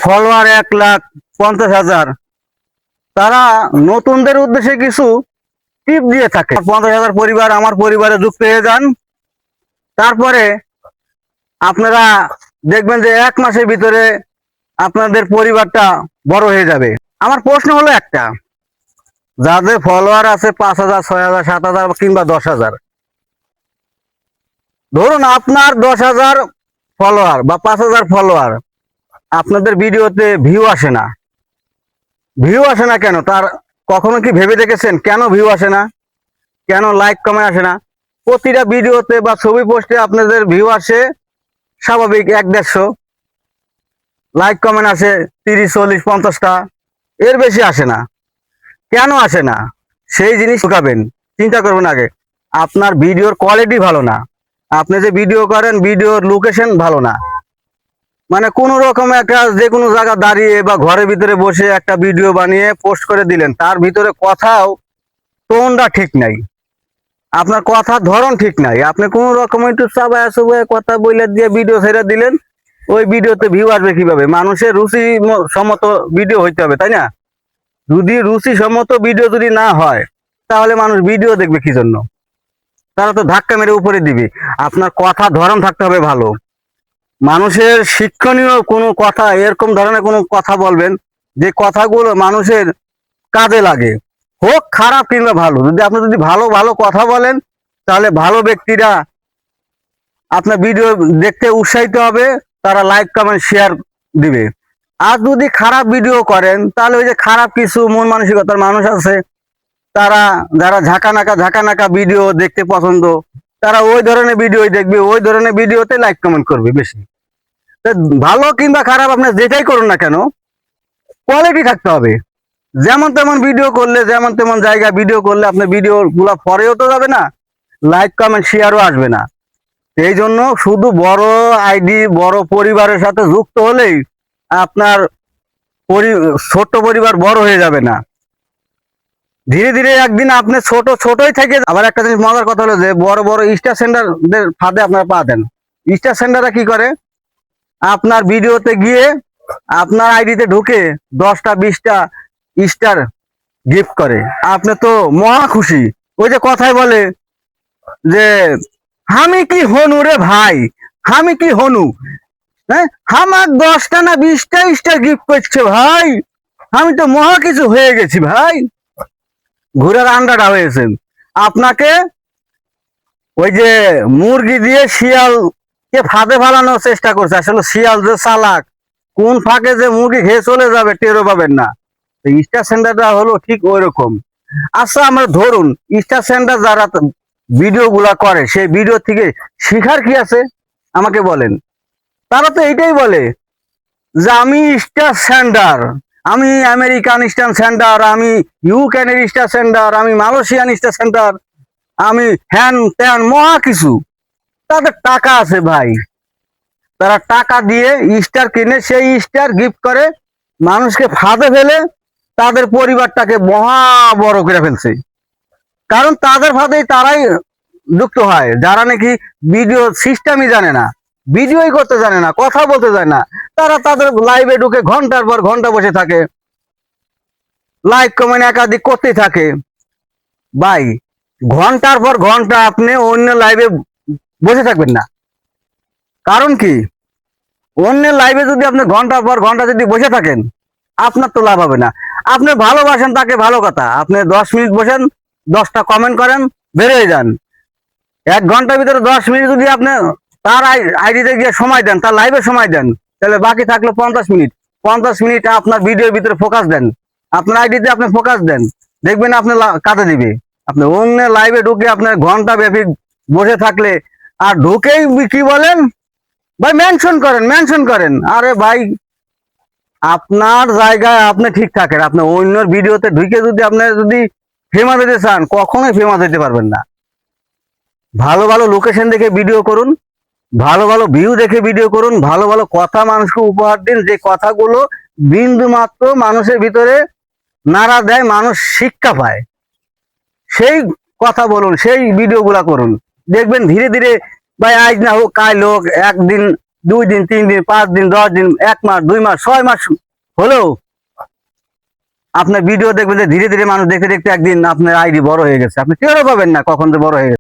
Follower 1,50,000, তারা নতুনদের উদ্দেশ্যে কিছু টিপ দিয়ে থাকে। 50,000 পরিবার আমার পরিবারে যুক্ত হয়ে যান, তারপরে আপনারা দেখবেন যে 1 মাসের ভিতরে আপনাদের পরিবারটা বড় হয়ে যাবে। আমার প্রশ্ন হলো একটা, যাদের ফলোয়ার আছে 5,000, 6,000, 7,000 কিংবা 10,000, ধরুন আপনার 10,000 ফলোয়ার বা 5,000 ফলোয়ার, আপনাদের ভিডিওতে ভিউ আসে না। ভিউ আসে না কেন? তার কখনো কি ভেবে দেখেছেন কেন ভিউ আসে না, কেন লাইক কমেন্ট আসে না? প্রতিটা ভিডিওতে বা ছবি পোস্টে আপনাদের ভিউ আসে স্বাভাবিক 100-150, লাইক কমেন্ট আসে 30, 40, 50টা, এর বেশি আসে না। কেন আসে না? সেই জিনিস ঢুকাবেন, চিন্তা করবেন আগে। আপনার ভিডিওর কোয়ালিটি ভালো না, আপনি যে ভিডিও করেন ভিডিওর লোকেশন ভালো না। মানে কোন রকম একটা যে কোনো জায়গা দাঁড়িয়ে বা ঘরের ভিতরে বসে একটা ভিডিও বানিয়ে পোস্ট করে দিলেন, তার ভিতরে কথাও টোনটা ঠিক নাই, আপনার কথার ধরন ঠিক নাই। আপনি কোন রকম একটু চাবায় চুবায় কথা বলে দিয়ে ভিডিও ছেড়ে দিলেন, ওই ভিডিওতে ভিউ আসবে কিভাবে? মানুষের রুচি সম্মত ভিডিও হইতে হবে, তাই না? যদি রুচি সম্মত ভিডিও যদি না হয়, তাহলে মানুষ ভিডিও দেখবে কি জন্য? তারা তো ধাক্কা মেরে উপরে দিবে। আপনার কথা ধরন থাকতে হবে ভালো, মানুষের শিক্ষণীয় কোনো কথা, এরকম ধরনের কোনো কথা বলবেন যে কথাগুলো মানুষের কাজে লাগে, হোক খারাপ কিংবা ভালো। আপনি যদি ভালো ভালো কথা বলেন, তাহলে ভালো ব্যক্তিরা আপনার ভিডিও দেখতে উৎসাহিত হবে, তারা লাইক কমেন্ট শেয়ার দিবে। আর যদি খারাপ ভিডিও করেন, তাহলে ওই যে খারাপ কিছু মন মানসিকতার মানুষ আছে, তারা যারা ঝাঁকানাকা ভিডিও দেখতে পছন্দ, তারা ওই ধরনের ভিডিওই দেখবে, ওই ধরনের ভিডিওতে লাইক কমেন্ট করবে বেশি। ভালো কিংবা খারাপ আপনি যেটাই করুন না কেন, কোয়ালিটি থাকতে হবে। যেমন তেমন ভিডিও করলে, যেমন তেমন জায়গা ভিডিও করলে আপনার ভিডিও গুলা ফরেও তো যাবে না, লাইক কমেন্ট শেয়ারও আসবে না। এই জন্য শুধু বড় আইডি, বড় পরিবারের সাথে যুক্ত হলেই আপনার ছোট্ট পরিবার বড় হয়ে যাবে না। ধীরে ধীরে একদিন আপনি ছোটই থেকে। আবার একটা জিনিস মজার কথা হলো যে বড় বড় স্টার সেন্টারদের ফাঁদে আপনারা পা দেন। স্টার সেন্টাররা কি করে? আপনার ভিডিওতে গিয়ে আপনার আইডিতে ঢুকে 10টা 20টা স্টার গিফট করে, আপনি তো মহা খুশি। ওই যে কথায় বলে যে আমি কি হনু রে ভাই, আমি কি হনু, হ্যাঁ, আমার 10টা না 20টা স্টার গিফট করছে ভাই, আমি তো মহা কিছু হয়ে গেছি ভাই, ঘোড়ার আন্ডাটা হয়েছেন। আপনাকে ওই যে মুরগি দিয়ে শিয়ালকে ফাঁদে ফালানোর চেষ্টা করছে। আসলে শিয়াল যে চালাক, কোন ফাঁকে যে মুরগি খেয়ে চলে যাবে টেরও পাবেন না। স্টার সেন্টারটা হলো ঠিক ওই রকম। আচ্ছা, আমরা ধরুন স্টার সেন্টার যারা ভিডিও গুলা করে, সেই ভিডিও থেকে শিখার কি আছে আমাকে বলেন? তারা তো এইটাই বলে যে আমি স্টার সেন্টার, আমি আমেরিকান স্টার সেন্টার, আমি ইউক্রেনের স্টার সেন্টার, আমি মালয়েশিয়ান স্টার সেন্টার, আমি হ্যান ত্যান মহা কিছু। তাদের টাকা আছে ভাই, তারা টাকা দিয়ে স্টার কিনে সেই স্টার গিফট করে, মানুষকে ফাঁদে ফেলে তাদের পরিবারটাকে মহা বড় করে ফেলছে। কারণ তাদের ফাঁদেই তারাই যুক্ত হয়, যারা নাকি ভিডিও সিস্টেমই জানে না, ভিডিওই করতে জানে না, কথা বলতে জানে না। তারা তাদের লাইভে ঢুকে ঘন্টার পর ঘন্টা বসে থাকে, লাইক কমেন্ট একাধিক করতেই থাকে। ভাই, ঘন্টার পর ঘন্টা আপনি অন্য লাইভে বসে থাকবেন না। কারণ কি? অন্যের লাইভে যদি আপনি ঘন্টার পর ঘন্টা যদি বসে থাকেন, আপনার তো লাভ হবে না। আপনি ভালোবাসেন তাকে, ভালো কথা, আপনি 10 মিনিট বসেন, 10টা কমেন্ট করেন, বেরিয়ে যান। 1 ঘন্টার ভিতরে 10 মিনিট যদি আপনি তার আইডিতে গিয়ে সময় দেন, তার লাইভে সময় দেন, তাহলে বাকি থাকলো 50 মিনিট। 50 মিনিট আপনার ভিডিওর ভিতরে ফোকাস দেন, আপনার আইডিতে আপনি ফোকাস দেন, দেখবেন আপনি কাজে দিবে। আপনি অন্য লাইভে ঢুকে আপনার ঘন্টা ব্যাপী বসে থাকলে, আর ঢুকেই কি বলেন ভাই, মেনশন করেন, মেনশন করেন। আরে ভাই, আপনার জায়গায় আপনি ঠিক থাকেন, আপনি অন্যর ভিডিওতে ঢুকে যদি আপনি যদি ফেমাস হতে চান, কখনোই ফেমাস হতে পারবেন না। ভালো ভালো লোকেশন দেখে ভিডিও করুন, ভালো ভালো ভিউ দেখে ভিডিও করুন, ভালো ভালো কথা মানুষকে উপহার দিন, যে কথাগুলো বিন্দু মাত্র মানুষের ভিতরে নাড়া দেয়, মানুষ শিক্ষা পায়, সেই কথা বলুন, সেই ভিডিওগুলা করুন। দেখবেন ধীরে ধীরে ভাই, আজ না হোক কাল হোক, একদিন 2 দিন 3 দিন 5 দিন 10 দিন 1 মাস 2 মাস 6 মাস হলেও আপনার ভিডিও দেখবেন যে ধীরে ধীরে মানুষ দেখতে দেখতে একদিন আপনার আইডি বড় হয়ে গেছে, আপনি টেরও পাবেন না কখন যে বড় হয়ে গেছে।